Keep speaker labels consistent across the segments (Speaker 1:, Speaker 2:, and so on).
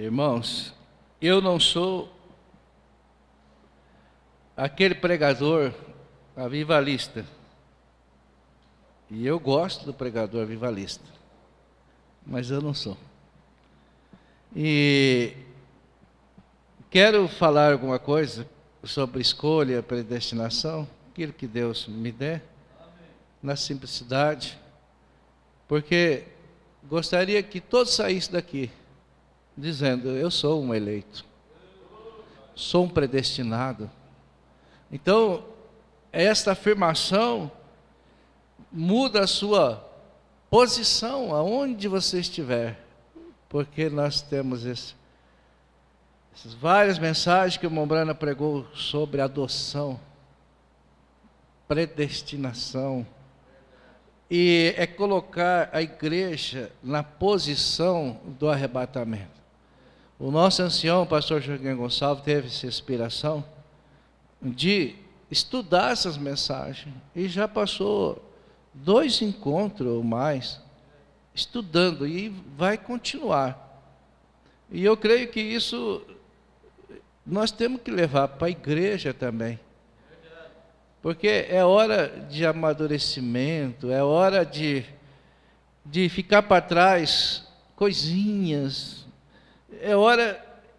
Speaker 1: Irmãos, eu não sou aquele pregador avivalista. E eu gosto do pregador avivalista, mas eu não sou. E quero falar alguma coisa sobre escolha, predestinação, aquilo que Deus me der, na simplicidade, porque gostaria que todos saíssem daqui dizendo: eu sou um eleito, sou um predestinado. Então, esta afirmação muda a sua posição aonde você estiver, porque nós temos essas várias mensagens que o Mombrana pregou sobre adoção, predestinação, e é colocar a igreja na posição do arrebatamento. O nosso ancião, o pastor Joaquim Gonçalves, teve essa inspiração de estudar essas mensagens, e já passou 2 encontros ou mais estudando, e vai continuar. E eu creio que isso nós temos que levar para a igreja também, porque é hora de amadurecimento, é hora de ficar para trás coisinhas,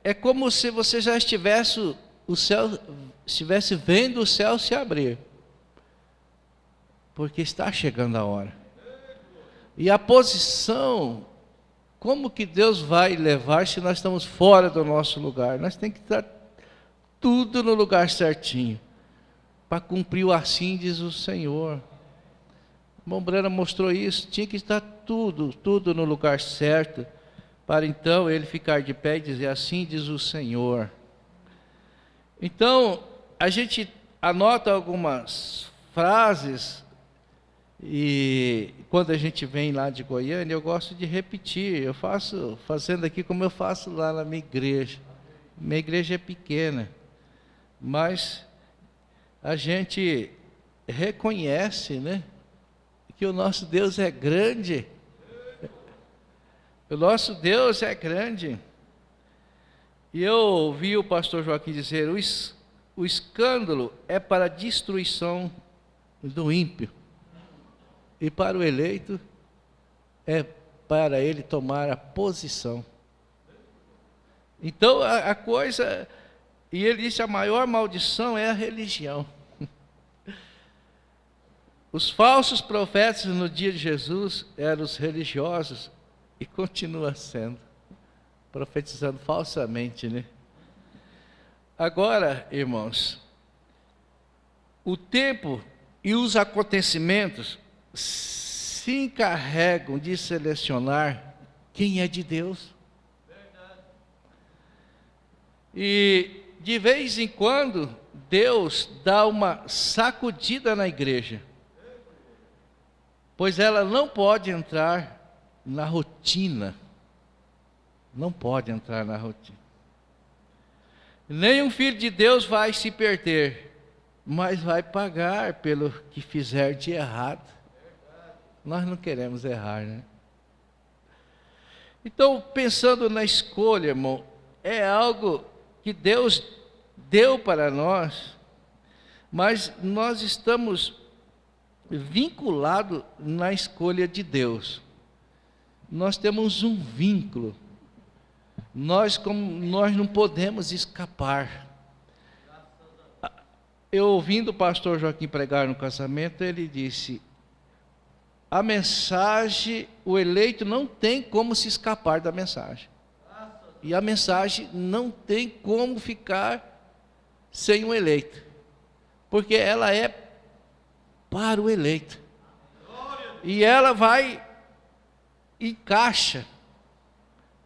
Speaker 1: é como se você já estivesse vendo o céu se abrir, porque está chegando a hora. E a posição, como que Deus vai levar se nós estamos fora do nosso lugar? Nós temos que estar tudo no lugar certinho, para cumprir o assim diz o Senhor. Mombrana mostrou isso, tinha que estar tudo no lugar certo, para então ele ficar de pé e dizer: assim diz o Senhor. Então, a gente anota algumas frases, e quando a gente vem lá de Goiânia, eu gosto de repetir, eu faço, fazendo aqui como eu faço lá na minha igreja. Minha igreja é pequena, mas a gente reconhece, né, que o nosso Deus é grande. O nosso Deus é grande. E eu ouvi o pastor Joaquim dizer: o escândalo é para a destruição do ímpio, e para o eleito é para ele tomar a posição. Então a coisa, e ele disse: a maior maldição é a religião. Os falsos profetas no dia de Jesus eram os religiosos, e continua sendo, profetizando falsamente, né? Agora, irmãos, o tempo e os acontecimentos se encarregam de selecionar quem é de Deus. E de vez em quando Deus dá uma sacudida na igreja, pois ela não pode entrar na rotina. Não pode entrar na rotina. Nenhum filho de Deus vai se perder, mas vai pagar pelo que fizer de errado. Nós não queremos errar, né? Então, pensando na escolha, irmão, é algo que Deus deu para nós, mas nós estamos vinculados na escolha de Deus. Nós temos um vínculo. Nós não podemos escapar. Eu ouvindo o pastor Joaquim pregar no casamento, ele disse: a mensagem, o eleito não tem como se escapar da mensagem. E a mensagem não tem como ficar sem o eleito, porque ela é para o eleito. E ela vai, encaixa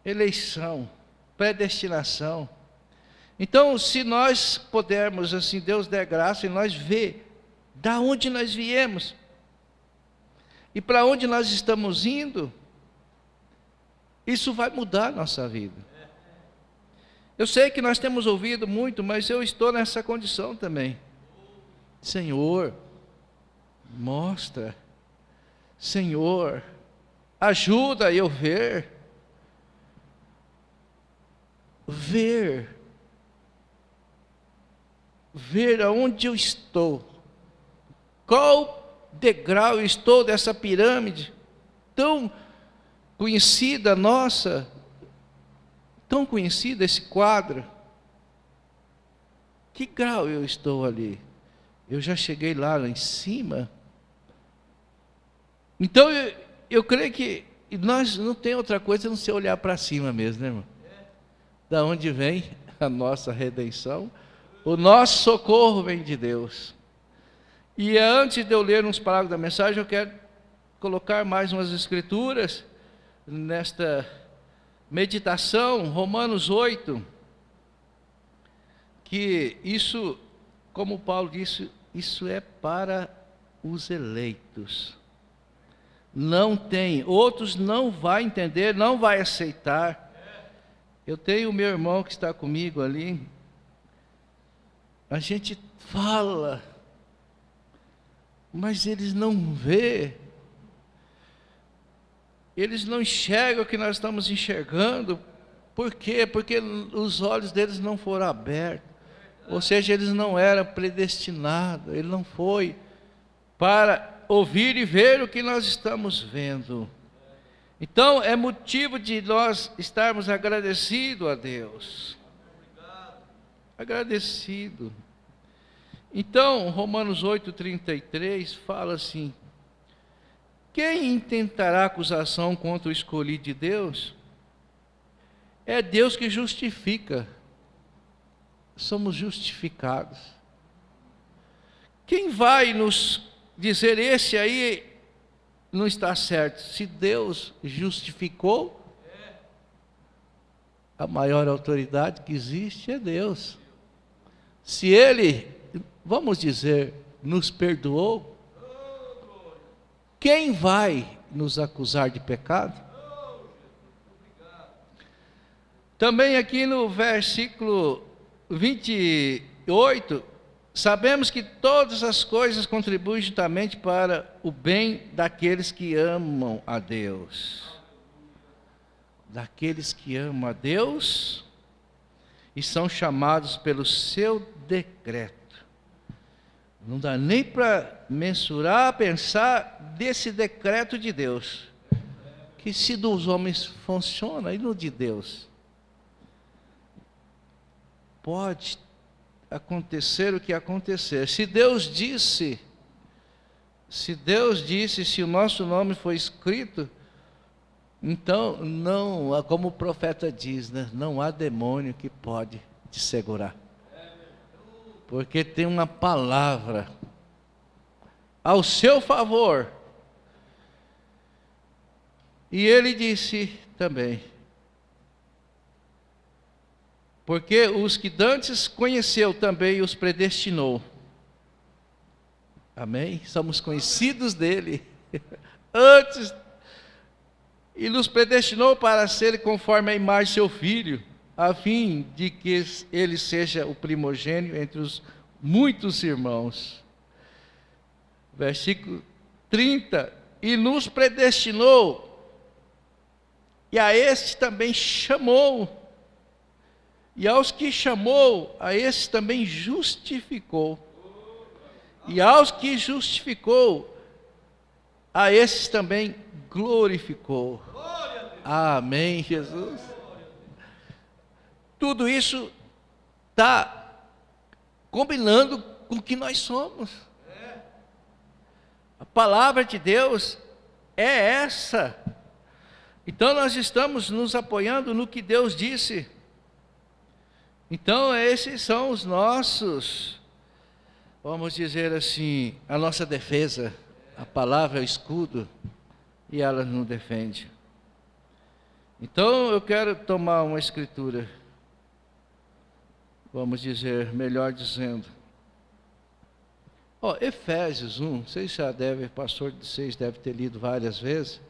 Speaker 1: eleição, predestinação. Então, se nós pudermos, assim, Deus der graça, e nós ver da onde nós viemos e para onde nós estamos indo, isso vai mudar a nossa vida. Eu sei que nós temos ouvido muito, mas eu estou nessa condição também. Senhor, mostra. Senhor, ajuda eu ver. ver aonde eu estou, qual degrau eu estou dessa pirâmide tão conhecida nossa, tão conhecida esse quadro. Que grau eu estou ali? Eu já cheguei lá em cima? Então eu creio que nós não tem outra coisa a não ser olhar para cima mesmo, né, irmão? Da onde vem a nossa redenção? O nosso socorro vem de Deus. E antes de eu ler uns parágrafos da mensagem, eu quero colocar mais umas escrituras nesta meditação, Romanos 8, que isso, como Paulo disse, isso é para os eleitos. Não tem, outros não vai entender, não vai aceitar. Eu tenho o meu irmão que está comigo ali. A gente fala, mas eles não vê. Eles não enxergam o que nós estamos enxergando. Por quê? Porque os olhos deles não foram abertos. Ou seja, eles não eram predestinados. Ele não foi para ouvir e ver o que nós estamos vendo. Então, é motivo de nós estarmos agradecidos a Deus. Agradecido. Então, Romanos 8:33 fala assim: quem intentará acusação contra o escolhido de Deus? É Deus que justifica. Somos justificados. Quem vai nos dizer esse aí não está certo? Se Deus justificou, a maior autoridade que existe é Deus. Se Ele, vamos dizer, nos perdoou, quem vai nos acusar de pecado? Também aqui no versículo 28, sabemos que todas as coisas contribuem juntamente para o bem daqueles que amam a Deus. Daqueles que amam a Deus e são chamados pelo seu decreto. Não dá nem para mensurar, pensar desse decreto de Deus. Que se dos homens funciona, e no de Deus? Pode acontecer o que acontecer. Se Deus disse, se o nosso nome foi escrito, então não, como o profeta diz, né? Não há demônio que pode te segurar. Porque tem uma palavra ao seu favor. E ele disse também: porque os que dantes conheceu também os predestinou. Amém? Somos conhecidos dele. Antes, e nos predestinou para ser conforme a imagem de seu Filho, a fim de que ele seja o primogênito entre os muitos irmãos. Versículo 30. E nos predestinou, e a este também chamou. E aos que chamou, a esses também justificou. E aos que justificou, a esses também glorificou. Amém, Jesus. Tudo isso está combinando com o que nós somos. A palavra de Deus é essa. Então nós estamos nos apoiando no que Deus disse. Então esses são os nossos, vamos dizer assim, a nossa defesa. A palavra é o escudo e ela nos defende. Então eu quero tomar uma escritura, vamos dizer, melhor dizendo. Efésios 1, vocês já devem, pastor de vocês deve ter lido várias vezes,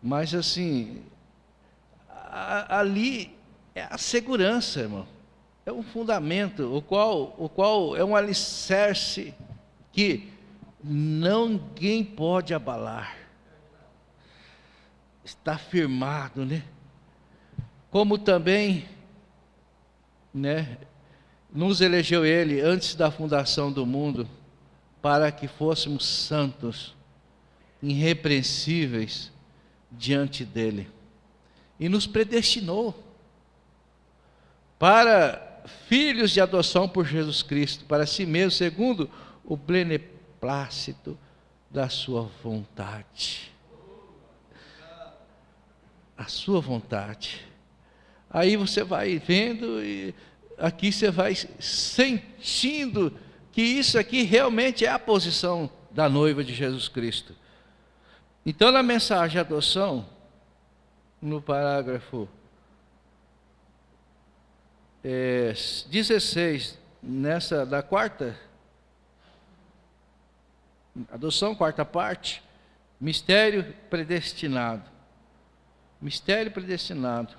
Speaker 1: mas assim, ali é a segurança, irmão. É um fundamento, o qual é um alicerce que ninguém pode abalar. Está firmado, né? Como também né, nos elegeu Ele antes da fundação do mundo para que fôssemos santos, irrepreensíveis diante dEle. E nos predestinou para filhos de adoção por Jesus Cristo, para si mesmo, segundo o beneplácito da sua vontade. A sua vontade. Aí você vai vendo e aqui você vai sentindo que isso aqui realmente é a posição da noiva de Jesus Cristo. Então, na mensagem de adoção, no parágrafo 16, nessa da quarta, adoção, quarta parte, mistério predestinado. Mistério predestinado.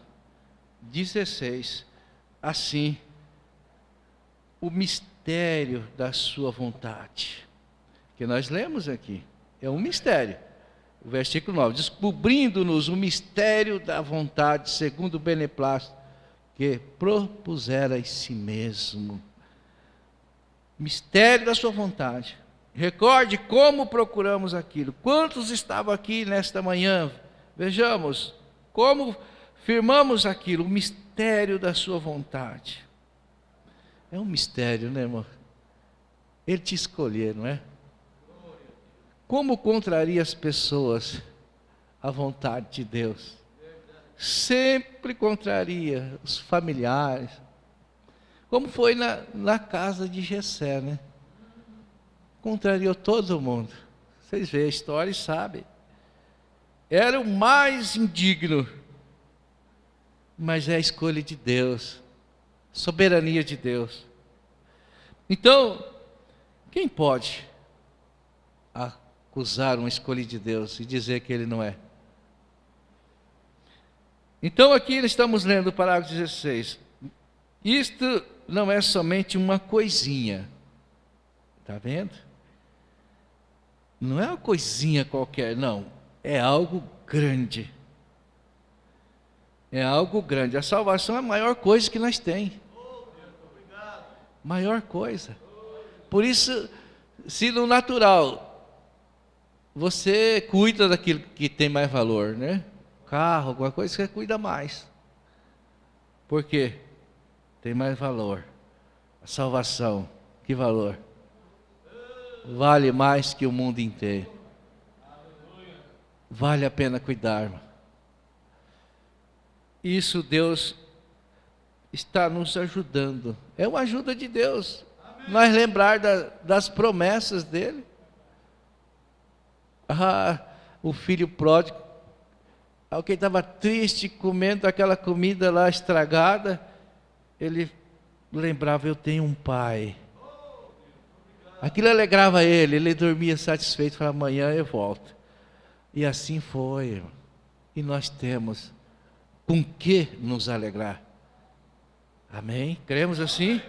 Speaker 1: 16, assim, o mistério da sua vontade, que nós lemos aqui, é um mistério. O versículo 9, descobrindo-nos o mistério da vontade, segundo o beneplácito, que propusera em si mesmo. Mistério da sua vontade. Recorde como procuramos aquilo. Quantos estavam aqui nesta manhã? Vejamos como firmamos aquilo, o mistério da sua vontade. É um mistério, né, irmão? Ele te escolheu, não é? Como contraria as pessoas a vontade de Deus? Sempre contraria os familiares. Como foi na casa de Jessé, né? Contrariou todo mundo. Vocês veem a história e sabem. Era o mais indigno. Mas é a escolha de Deus. Soberania de Deus. Então, quem pode acusar uma escolha de Deus e dizer que ele não é? Então aqui estamos lendo o parágrafo 16. Isto não é somente uma coisinha. Está vendo? Não é uma coisinha qualquer, não. É algo grande. É algo grande. A salvação é a maior coisa que nós temos. Maior coisa. Por isso, se no natural você cuida daquilo que tem mais valor, né? Carro, alguma coisa, você cuida mais. Por quê? Tem mais valor. A salvação, que valor? Vale mais que o mundo inteiro. Vale a pena cuidar, irmão. Isso Deus está nos ajudando. É uma ajuda de Deus. Nós lembrar das promessas dele. O filho pródigo, alguém estava triste, comendo aquela comida lá estragada, ele lembrava, eu tenho um pai. Aquilo alegrava ele dormia satisfeito, falava, amanhã eu volto. E assim foi, irmão. E nós temos com que nos alegrar. Amém? Cremos assim?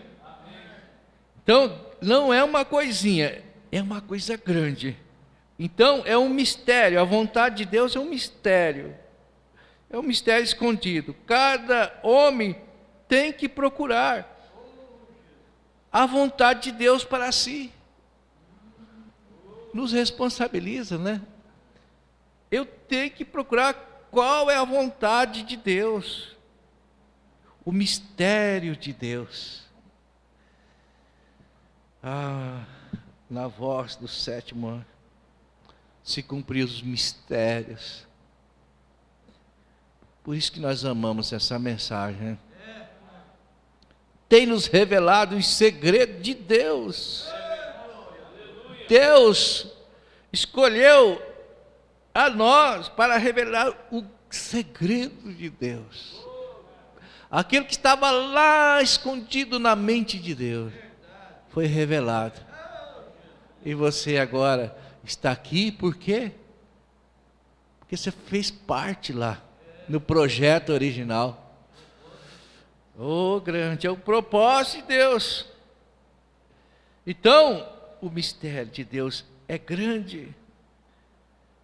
Speaker 1: Então, não é uma coisinha, é uma coisa grande. Então, é um mistério, a vontade de Deus é um mistério. É um mistério escondido. Cada homem tem que procurar a vontade de Deus para si. Nos responsabiliza, né? Eu tenho que procurar qual é a vontade de Deus. O mistério de Deus. Na voz do sétimo ano se cumpriu os mistérios. Por isso que nós amamos essa mensagem, né? Tem nos revelado os segredos de Deus. Deus escolheu a nós para revelar o segredo de Deus. Aquilo que estava lá escondido na mente de Deus foi revelado. E você agora está aqui por quê? Porque você fez parte lá no projeto original. Grande é o propósito de Deus. Então, o mistério de Deus é grande.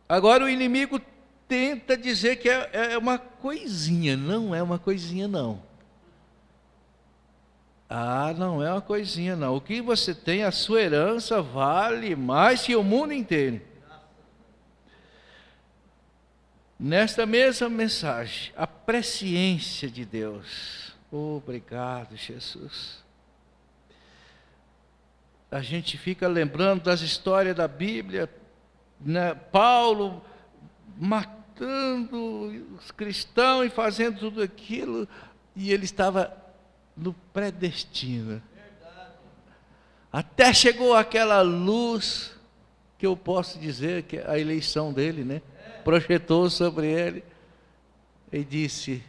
Speaker 1: Agora o inimigo tenta dizer que é uma coisinha. Não é uma coisinha, não. Ah, não é uma coisinha não. O que você tem, a sua herança vale mais que o mundo inteiro. Nesta mesma mensagem, a presciência de Deus. Obrigado, Jesus. A gente fica lembrando das histórias da Bíblia, né? Paulo matando os cristãos e fazendo tudo aquilo, e ele estava no predestino. Até chegou aquela luz, que eu posso dizer que a eleição dele, né? Projetou sobre ele e disse: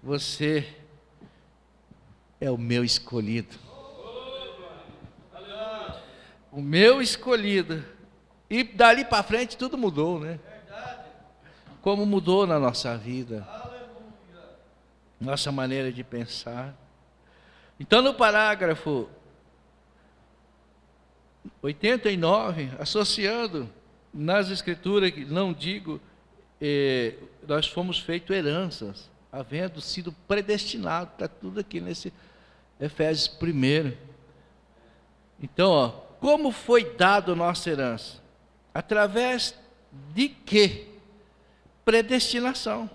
Speaker 1: você é o meu escolhido. O meu escolhido. E dali para frente tudo mudou, né? Como mudou na nossa vida. Nossa maneira de pensar. Então no parágrafo 89, associando nas escrituras, não digo, nós fomos feitos heranças, havendo sido predestinados, está tudo aqui nesse Efésios 1. Então, ó, como foi dado nossa herança? Através de quê? Predestinação.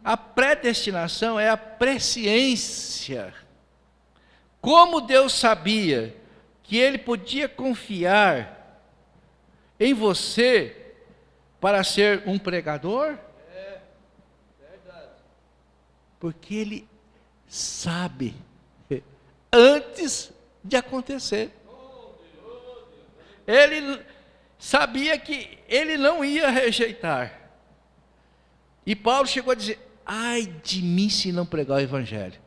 Speaker 1: A predestinação é a presciência. Como Deus sabia que Ele podia confiar em você para ser um pregador? É verdade. Porque Ele sabe antes de acontecer. Ele sabia que Ele não ia rejeitar. E Paulo chegou a dizer: ai de mim se não pregar o Evangelho.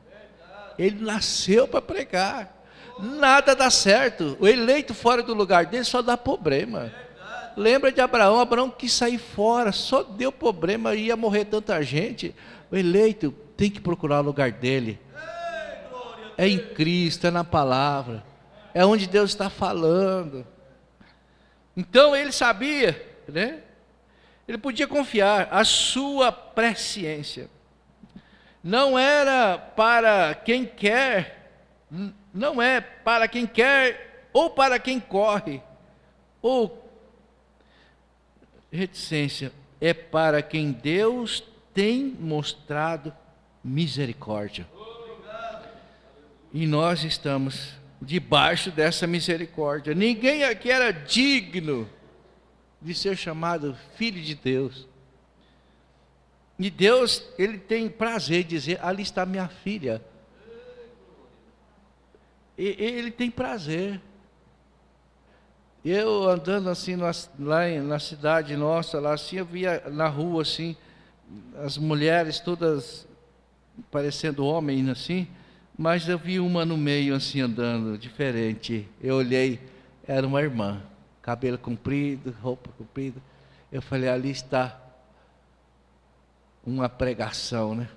Speaker 1: Ele nasceu para pregar. Nada dá certo. O eleito fora do lugar dele só dá problema. Lembra de Abraão? Abraão quis sair fora, só deu problema, ia morrer tanta gente. O eleito tem que procurar o lugar dele. É em Cristo, é na palavra. É onde Deus está falando. Então ele sabia, né? Ele podia confiar. A sua presciência não era para quem quer, não é para quem quer ou para quem corre, ou reticência, é para quem Deus tem mostrado misericórdia. E nós estamos debaixo dessa misericórdia. Ninguém aqui era digno de ser chamado filho de Deus. E Deus, Ele tem prazer em dizer: ali está minha filha. Ele tem prazer. Eu andando assim lá na cidade nossa, lá assim, eu via na rua assim, as mulheres todas parecendo homens assim, mas eu vi uma no meio assim andando, diferente. Eu olhei, era uma irmã, cabelo comprido, roupa comprida. Eu falei: ali está uma pregação, né?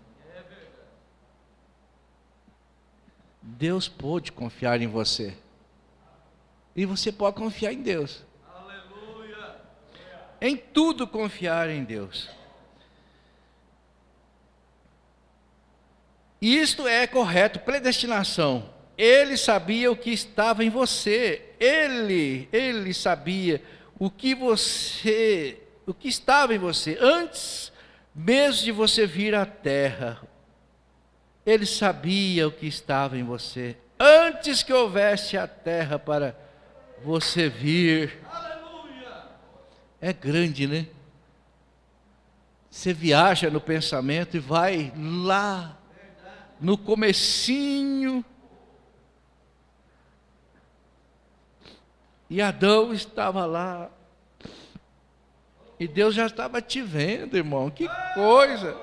Speaker 1: Deus pôde confiar em você. E você pode confiar em Deus. Aleluia. Em tudo confiar em Deus. Isto é correto, predestinação. Ele sabia o que estava em você. Ele sabia o que estava em você antes mesmo de você vir à terra. Ele sabia o que estava em você antes que houvesse a terra para você vir. Aleluia. É grande, né? Você viaja no pensamento e vai lá no comecinho. E Adão estava lá. E Deus já estava te vendo, irmão. Que coisa!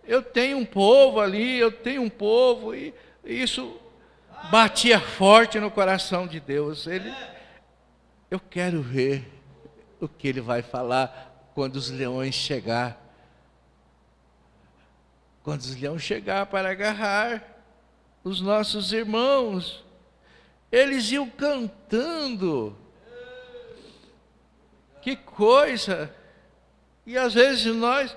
Speaker 1: Eu tenho um povo ali, eu tenho um povo. E isso batia forte no coração de Deus. Eu quero ver o que Ele vai falar quando os leões chegar. Quando os leões chegar para agarrar os nossos irmãos, eles iam cantando. Que coisa! E às vezes nós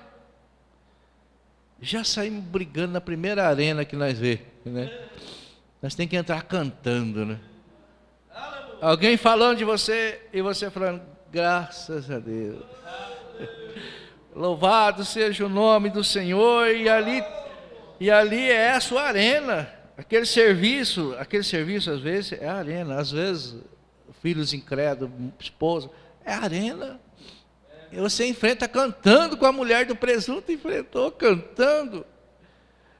Speaker 1: já saímos brigando na primeira arena que nós vemos. né? Nós temos que entrar cantando, né? Alguém falando de você e você falando, graças a Deus. Louvado seja o nome do Senhor, e ali é a sua arena. Aquele serviço às vezes é a arena, às vezes filhos incrédulos, esposa, é a arena. E você enfrenta cantando, com a mulher do presunto enfrentou cantando.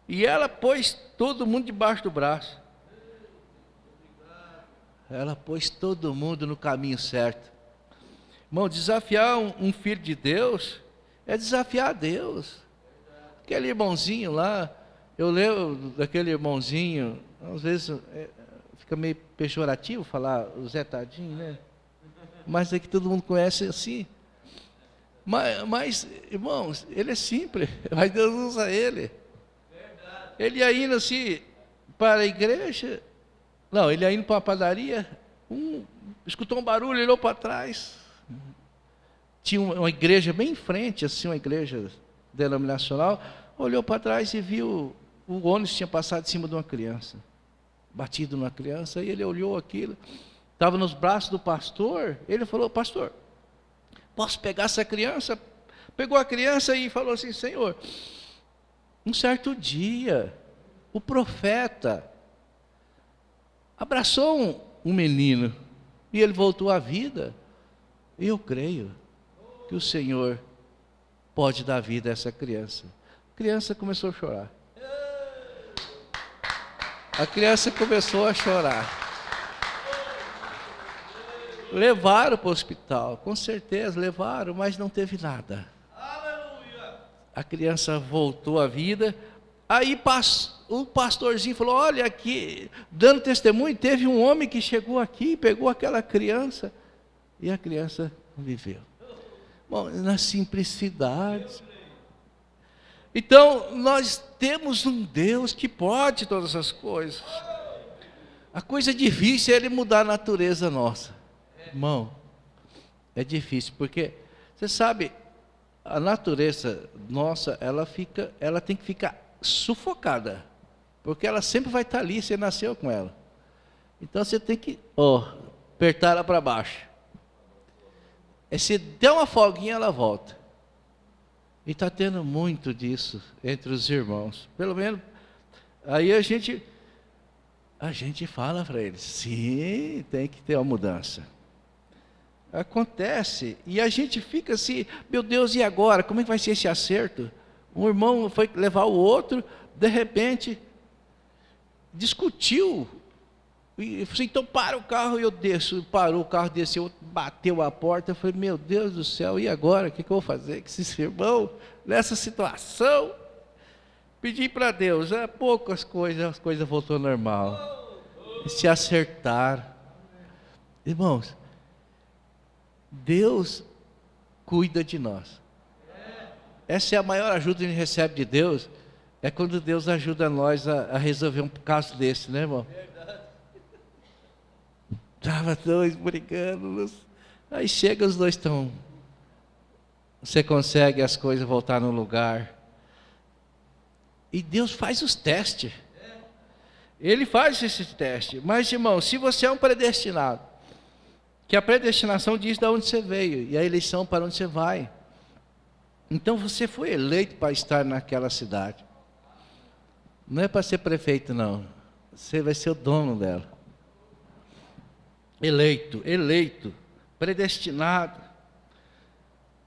Speaker 1: E ela pôs todo mundo debaixo do braço. Ela pôs todo mundo no caminho certo. Irmão, desafiar um filho de Deus é desafiar a Deus. Aquele irmãozinho lá, eu lembro daquele irmãozinho, às vezes fica meio pejorativo falar o Zé Tadinho, né? Mas é que todo mundo conhece assim. Mas, irmãos, ele é simples, mas Deus usa ele. Ele ia indo assim para a igreja, não, ele ia indo para a padaria, escutou um barulho, olhou para trás. Tinha uma igreja bem em frente, assim, uma igreja denominacional, olhou para trás e viu o ônibus tinha passado em cima de uma criança, batido numa criança, e ele olhou aquilo, estava nos braços do pastor, ele falou, pastor, posso pegar essa criança? Pegou a criança e falou assim, Senhor, um certo dia, o profeta abraçou um menino, e ele voltou à vida, e eu creio que o Senhor pode dar vida a essa criança. A criança começou a chorar. A criança começou a chorar. Levaram para o hospital, com certeza levaram, mas não teve nada. A criança voltou à vida. Aí o pastorzinho falou, olha aqui, dando testemunho, teve um homem que chegou aqui, pegou aquela criança, e a criança viveu. Bom, na simplicidade. Então, nós temos um Deus que pode todas as coisas. A coisa difícil é Ele mudar a natureza nossa. Irmão, é difícil, porque, você sabe, a natureza nossa, ela tem que ficar sufocada, porque ela sempre vai estar ali, você nasceu com ela. Então, você tem que, apertar ela para baixo. Se der uma folguinha, ela volta. E está tendo muito disso entre os irmãos. Pelo menos, aí a gente fala para eles, sim, tem que ter uma mudança. Acontece, e a gente fica assim, meu Deus, e agora? Como é que vai ser esse acerto? Um irmão foi levar o outro, de repente, discutiu. E falei, então para o carro, e eu desço. Parou o carro, desceu, bateu a porta. Eu falei, meu Deus do céu, e agora? O que eu vou fazer com esse irmão nessa situação? Pedi para Deus, poucas coisas, as coisas voltou ao normal. E se acertaram. Irmãos, Deus cuida de nós. Essa é a maior ajuda que a gente recebe de Deus, é quando Deus ajuda nós a resolver um caso desse, né, irmão? Estava dois brigando, aí chega, os dois estão, você consegue as coisas voltar no lugar, e Deus faz os testes, Ele faz esse teste, mas irmão, se você é um predestinado, que a predestinação diz de onde você veio, e a eleição para onde você vai, então você foi eleito para estar naquela cidade, não é para ser prefeito não, você vai ser o dono dela. Eleito, predestinado.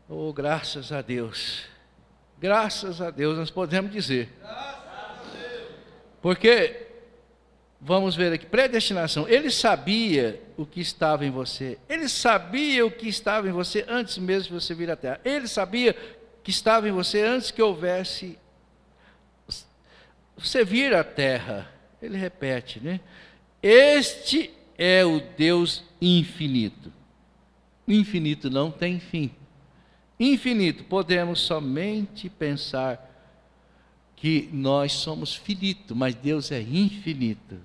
Speaker 1: Oh, graças a Deus, nós podemos dizer. Porque, vamos ver aqui, predestinação, Ele sabia o que estava em você, Ele sabia o que estava em você antes mesmo de você vir à terra, Ele sabia que estava em você antes que houvesse, você vir à terra. Ele repete, né? Este é o Deus infinito. Infinito não tem fim. Infinito, podemos somente pensar que nós somos finitos, mas Deus é infinito.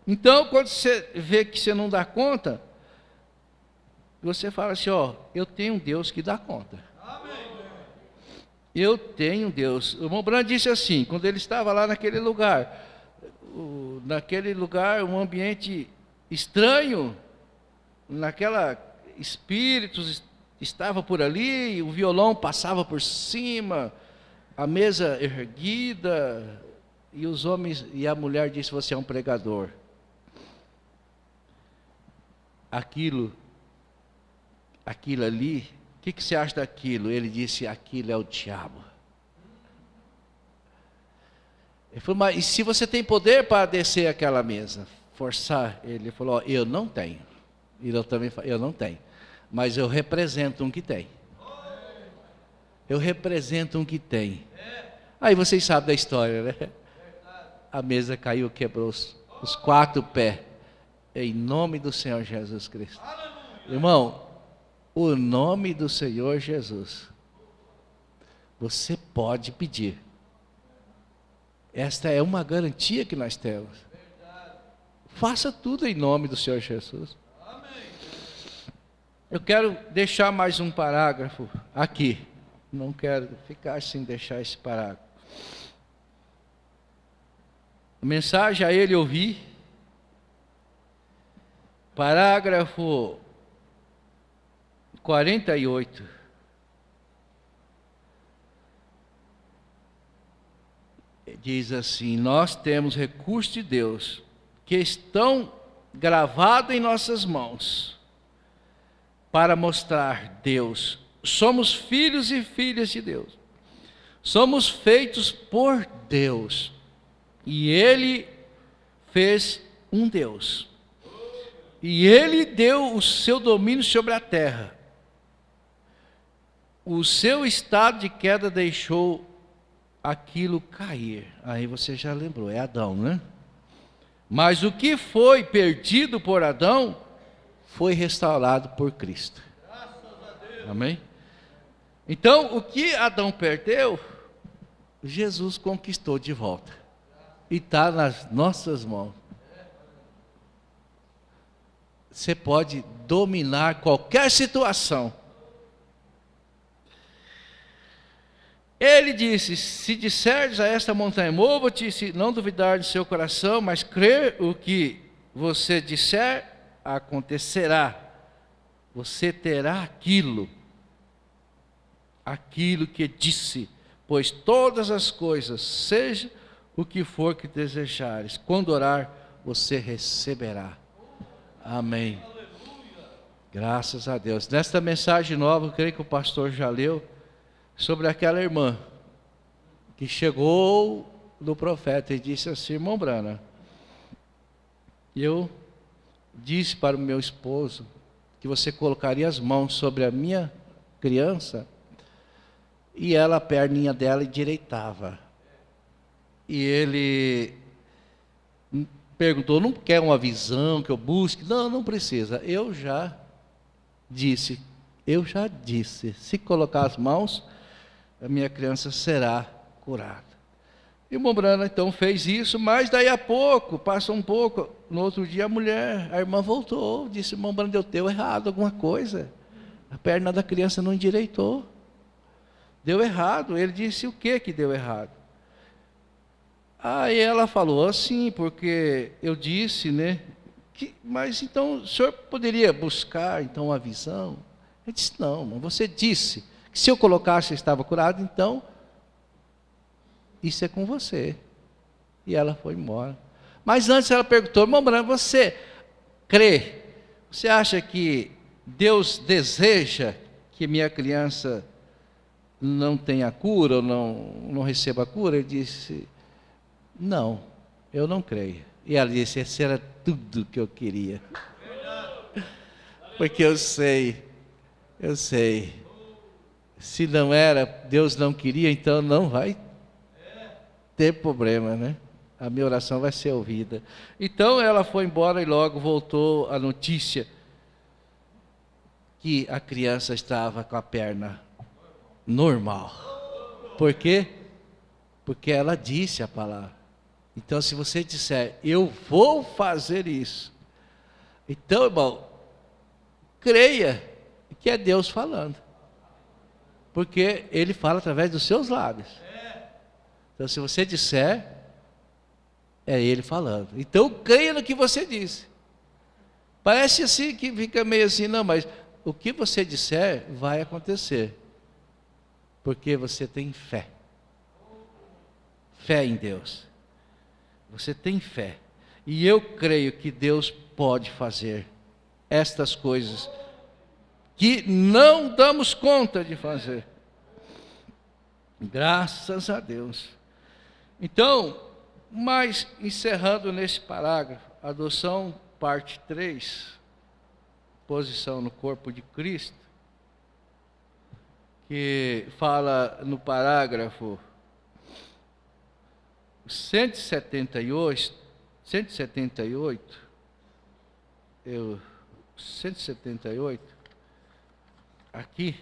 Speaker 1: Então, quando você vê que você não dá conta, você fala assim, eu tenho um Deus que dá conta. Eu tenho um Deus. O irmão Branham disse assim, quando ele estava lá naquele lugar, naquele lugar, um ambiente estranho, espíritos estavam por ali, o violão passava por cima, a mesa erguida, e os homens e a mulher disse: você é um pregador. Aquilo ali, o que você acha daquilo? Ele disse: aquilo é o diabo. Ele falou: mas e se você tem poder para descer aquela mesa? Forçar? Ele falou: ó, eu não tenho. E eu também falei: eu não tenho. Mas eu represento um que tem. Eu represento um que tem. Aí vocês sabem da história, né? A mesa caiu, quebrou os 4 pés. Em nome do Senhor Jesus Cristo. Irmão, o nome do Senhor Jesus, você pode pedir. Esta é uma garantia que nós temos. Faça tudo em nome do Senhor Jesus. Eu quero deixar mais um parágrafo aqui. Não quero ficar sem deixar esse parágrafo. A mensagem a ele ouvi. Parágrafo 48. Diz assim: nós temos recursos de Deus que estão gravados em nossas mãos para mostrar Deus. Somos filhos e filhas de Deus. Somos feitos por Deus. E Ele fez um Deus. E Ele deu o seu domínio sobre a terra. O seu estado de queda deixou aquilo cair. Aí você já lembrou, é Adão, né? Mas o que foi perdido por Adão foi restaurado por Cristo. Amém? Então, o que Adão perdeu, Jesus conquistou de volta. E está nas nossas mãos. Você pode dominar qualquer situação. Ele disse: se disseres a esta montanha, mova-te, se não duvidar de seu coração, mas crer o que você disser, acontecerá. Você terá aquilo que disse, pois todas as coisas, seja o que for que desejares, quando orar, você receberá. Amém. Graças a Deus. Nesta mensagem nova, eu creio que o pastor já leu, sobre aquela irmã que chegou do profeta e disse assim: irmão Brana, eu disse para o meu esposo que você colocaria as mãos sobre a minha criança, e ela, a perninha dela endireitava. E ele perguntou: não quer uma visão que eu busque? Não, não precisa. Eu já disse, se colocar as mãos, a minha criança será curada. E o irmão Brana então fez isso, mas daí a pouco, passa um pouco, no outro dia a irmã voltou, disse: irmão Brana, deu errado alguma coisa, a perna da criança não endireitou, deu errado. Ele disse: o que deu errado? Aí ela falou assim: porque eu disse, né, mas então o senhor poderia buscar então uma visão? Ele disse: não, mas você disse que se eu colocasse estava curado, então isso é com você. E ela foi embora. Mas antes ela perguntou: irmão Brana, você crê? Você acha que Deus deseja que minha criança não tenha cura, ou não receba cura? Ele disse: não, eu não creio. E ela disse: esse era tudo que eu queria. Porque eu sei. Se não era, Deus não queria, então não vai ter problema, né? A minha oração vai ser ouvida. Então ela foi embora e logo voltou a notícia que a criança estava com a perna normal. Por quê? Porque ela disse a palavra. Então, se você disser: eu vou fazer isso, então, irmão, creia que é Deus falando, porque Ele fala através dos seus lábios. Então, se você disser, É Ele falando. Então creia no que você disse. Parece assim que fica meio assim, não, mas o que você disser vai acontecer. Porque você tem fé. Fé em Deus. Você tem fé. E eu creio que Deus pode fazer estas coisas que não damos conta de fazer. Graças a Deus. Então, mas encerrando nesse parágrafo, adoção, parte 3, posição no corpo de Cristo, que fala no parágrafo 178, 178, aqui,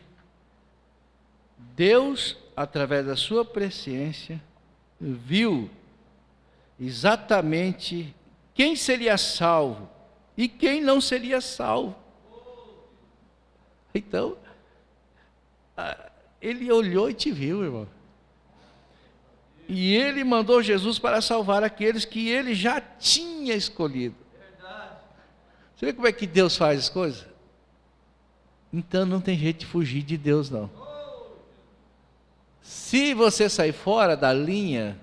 Speaker 1: Deus, através da sua presciência, viu exatamente quem seria salvo e quem não seria salvo. Então, Ele olhou e te viu, irmão. E Ele mandou Jesus para salvar aqueles que Ele já tinha escolhido. Você vê como é que Deus faz as coisas? Então não tem jeito de fugir de Deus, não. Se você sair fora da linha,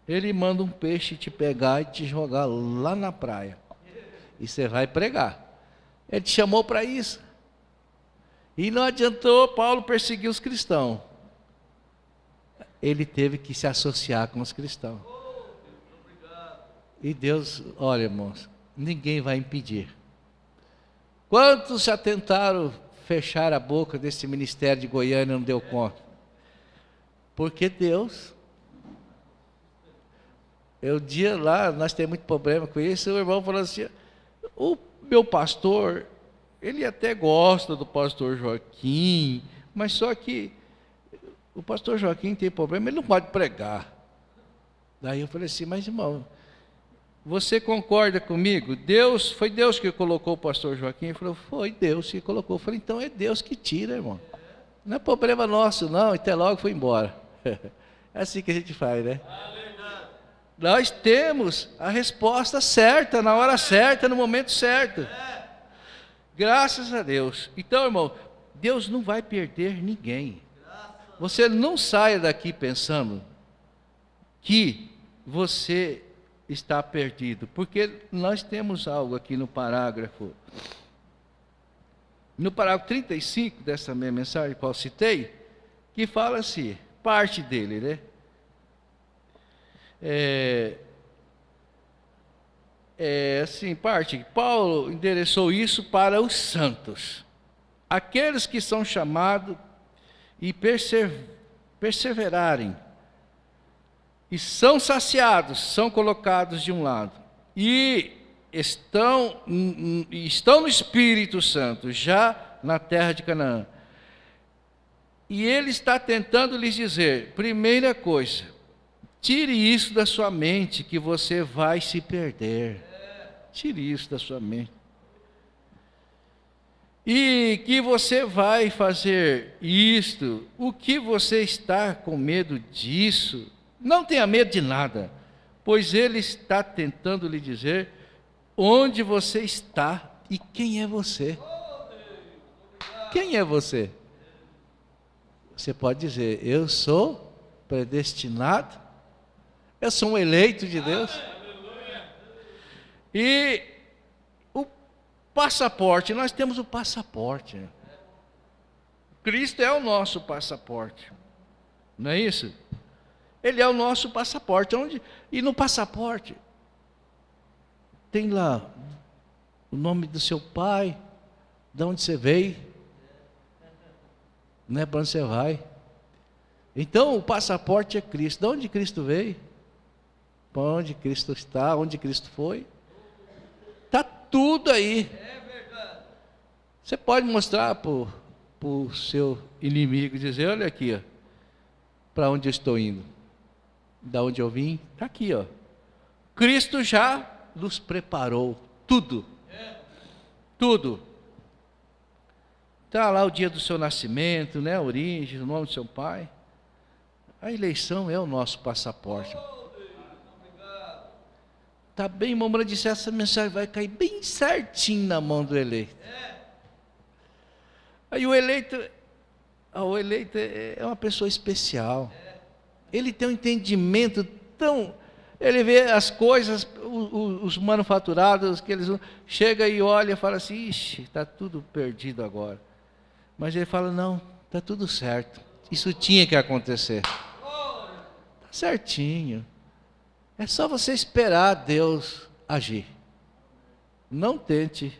Speaker 1: Ele manda um peixe te pegar e te jogar lá na praia. E você vai pregar. Ele te chamou para isso. E não adiantou Paulo perseguir os cristãos. Ele teve que se associar com os cristãos. E Deus, olha, irmãos, ninguém vai impedir. Quantos já tentaram fechar a boca desse ministério de Goiânia e não deu conta? Porque Deus... Eu dia lá, nós temos muito problema com isso, o irmão falou assim, o meu pastor, ele até gosta do pastor Joaquim, mas só que o pastor Joaquim tem problema, ele não pode pregar. Daí eu falei assim, mas irmão, você concorda comigo? Foi Deus que colocou o pastor Joaquim? Ele falou, foi Deus que colocou. Eu falei, então é Deus que tira, irmão. Não é problema nosso não, até logo foi embora. É assim que a gente faz, né? Nós temos a resposta certa, na hora certa, no momento certo. Graças a Deus. Então, irmão, Deus não vai perder ninguém. Você não saia daqui pensando que você está perdido, porque nós temos algo aqui no parágrafo 35 dessa minha mensagem que eu citei, que fala assim, parte dele, né? Assim, parte, Paulo endereçou isso para os santos, aqueles que são chamados e perseverarem, e são saciados, são colocados de um lado, e estão no Espírito Santo, já na terra de Canaã. E ele está tentando lhes dizer, primeira coisa, tire isso da sua mente, que você vai se perder. Tire isso da sua mente. E que você vai fazer isto, o que você está com medo disso, não tenha medo de nada, pois ele está tentando lhe dizer onde você está e quem é você. Quem é você? Você pode dizer, eu sou predestinado, eu sou um eleito de Deus. E o passaporte, nós temos o passaporte. Cristo é o nosso passaporte. Não é isso? Ele é o nosso passaporte. E no passaporte tem lá o nome do seu pai, de onde você veio, não é para onde você vai. Então o passaporte é Cristo. De onde Cristo veio? Para onde Cristo está? Onde Cristo foi? Está tudo aí. Você pode mostrar para o seu inimigo e dizer, olha aqui, ó, para onde eu estou indo, da onde eu vim, está aqui, ó. Cristo já nos preparou tudo. Tudo. Está lá o dia do seu nascimento, né? A origem, o nome do seu pai. A eleição é o nosso passaporte. Tá bem, mamãe disse, essa mensagem vai cair bem certinho na mão do eleito. Aí o eleito é uma pessoa especial. Ele tem um entendimento tão... Ele vê as coisas, os manufaturados, que eles chega e olha e fala assim, ixi, está tudo perdido agora. Mas ele fala, não, está tudo certo. Isso tinha que acontecer. Está certinho. É só você esperar Deus agir. Não tente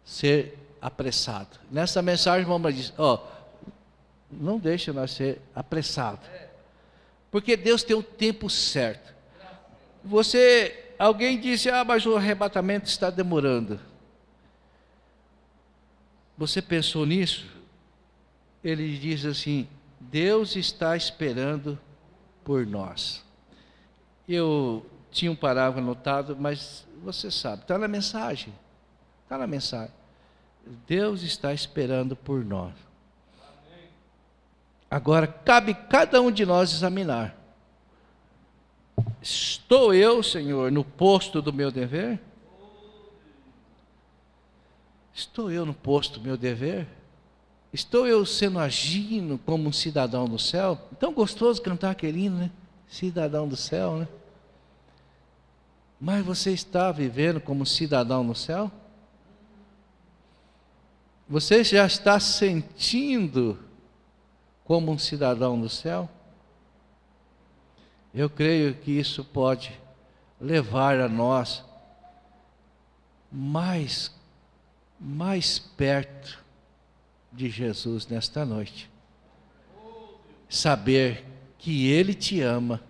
Speaker 1: ser apressado. Nessa mensagem, a mamãe diz, não deixe nós ser apressado. Porque Deus tem o tempo certo. Alguém disse, mas o arrebatamento está demorando. Você pensou nisso? Ele diz assim, Deus está esperando por nós. Eu tinha um parágrafo anotado, mas você sabe, está na mensagem. Está na mensagem. Deus está esperando por nós. Agora, cabe cada um de nós examinar. Estou eu, Senhor, no posto do meu dever? Estou eu no posto do meu dever? Estou eu sendo agindo como um cidadão do céu? Tão gostoso cantar aquele hino, né? Cidadão do céu, né? Mas você está vivendo como cidadão no céu? Você já está sentindo como um cidadão do céu? Eu creio que isso pode levar a nós mais perto de Jesus nesta noite. Saber que Ele te ama.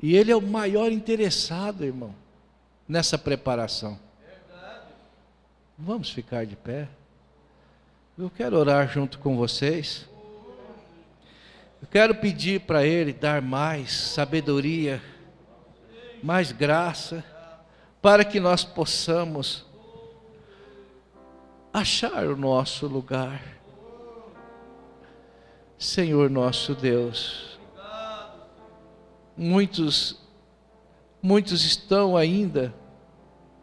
Speaker 1: E Ele é o maior interessado, irmão, nessa preparação. Vamos ficar de pé. Eu quero orar junto com vocês. Eu quero pedir para Ele dar mais sabedoria, mais graça, para que nós possamos achar o nosso lugar. Senhor nosso Deus, muitos estão ainda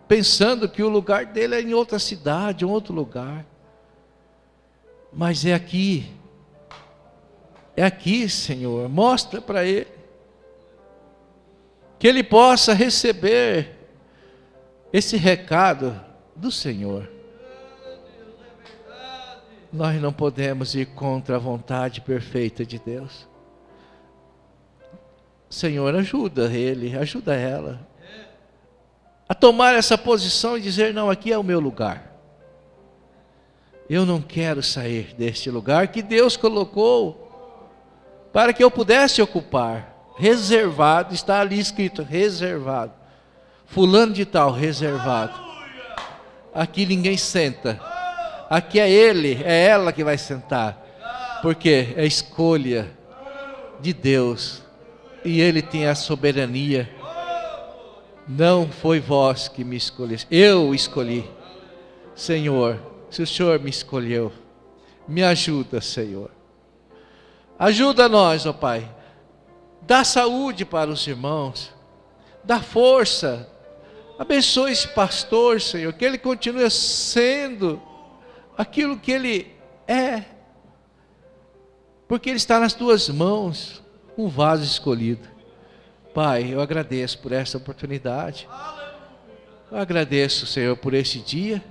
Speaker 1: pensando que o lugar dele é em outra cidade, em outro lugar. Mas é aqui, Senhor, mostra para ele, que ele possa receber esse recado do Senhor. Nós não podemos ir contra a vontade perfeita de Deus. Senhor, ajuda ele, ajuda ela a tomar essa posição e dizer, não, aqui é o meu lugar. Eu não quero sair deste lugar que Deus colocou para que eu pudesse ocupar. Reservado, está ali escrito, reservado. Fulano de tal, reservado. Aqui ninguém senta. Aqui é ele, é ela que vai sentar. Porque é escolha de Deus. E Ele tem a soberania. Não foi vós que me escolheste, eu escolhi. Senhor, se o Senhor me escolheu, me ajuda, Senhor. Ajuda nós, ó Pai. Dá saúde para os irmãos. Dá força. Abençoe esse pastor, Senhor, que ele continue sendo aquilo que ele é. Porque ele está nas tuas mãos, um vaso escolhido. Pai, eu agradeço por essa oportunidade. Eu agradeço, Senhor, por este dia.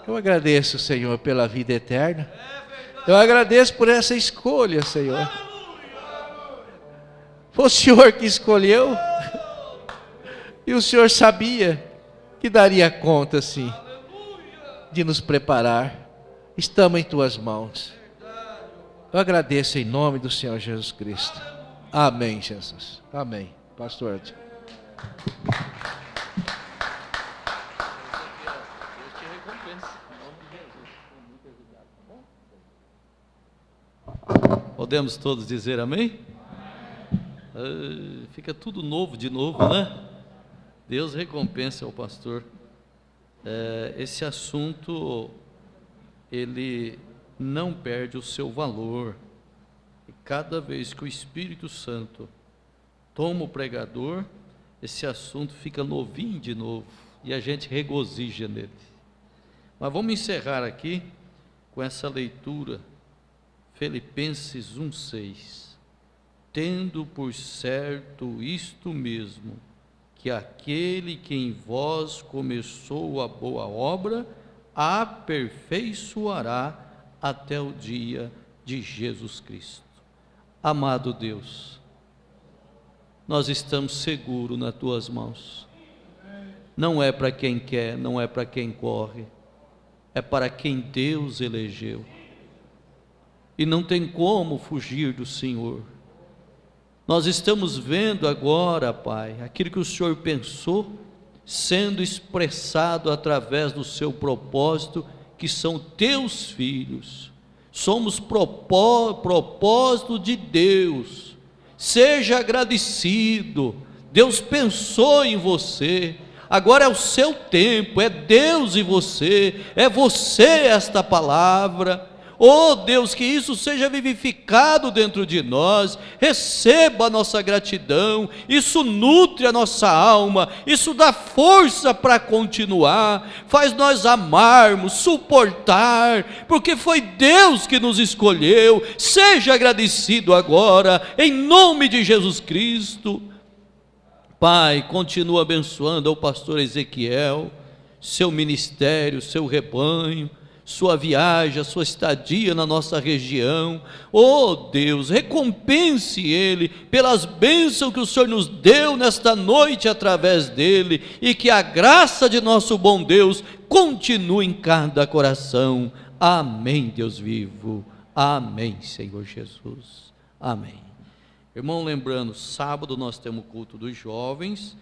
Speaker 1: Eu agradeço, Senhor, pela vida eterna. Eu agradeço por essa escolha, Senhor. Foi o Senhor que escolheu. E o Senhor sabia que daria conta, sim, de nos preparar. Estamos em tuas mãos. Eu agradeço em nome do Senhor Jesus Cristo. Amém, Jesus. Amém. Pastor.
Speaker 2: Podemos todos dizer amém? Fica tudo novo de novo, né? Deus recompensa ao pastor. Esse assunto, ele não perde o seu valor. E cada vez que o Espírito Santo toma o pregador, esse assunto fica novinho de novo e a gente regozija nele. Mas vamos encerrar aqui com essa leitura, Filipenses 1,6. Tendo por certo isto mesmo, que aquele que em vós começou a boa obra, a aperfeiçoará até o dia de Jesus Cristo. Amado Deus, nós estamos seguros nas tuas mãos. Não é para quem quer, não é para quem corre, é para quem Deus elegeu. E não tem como fugir do Senhor. Nós estamos vendo agora, Pai, aquilo que o Senhor pensou sendo expressado através do seu propósito, que são teus filhos. Somos propósito de Deus. Seja agradecido. Deus pensou em você. Agora é o seu tempo, é Deus e você, é você esta palavra. Oh Deus, que isso seja vivificado dentro de nós, receba a nossa gratidão, isso nutre a nossa alma, isso dá força para continuar, faz nós amarmos, suportar, porque foi Deus que nos escolheu. Seja agradecido agora, em nome de Jesus Cristo. Pai, continua abençoando ao pastor Ezequiel, seu ministério, seu rebanho, sua viagem, a sua estadia na nossa região. Oh Deus, recompense ele pelas bênçãos que o Senhor nos deu nesta noite através dele, e que a graça de nosso bom Deus continue em cada coração. Amém, Deus vivo. Amém, Senhor Jesus. Amém. Irmão, lembrando, sábado nós temos o culto dos jovens,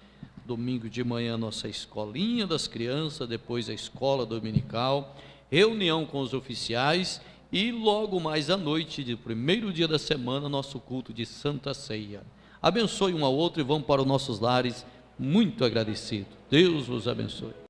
Speaker 2: domingo de manhã nossa escolinha das crianças, depois a escola dominical, reunião com os oficiais, e logo mais à noite, de primeiro dia da semana, nosso culto de Santa Ceia. Abençoe um ao outro e vamos para os nossos lares muito agradecidos. Deus vos abençoe.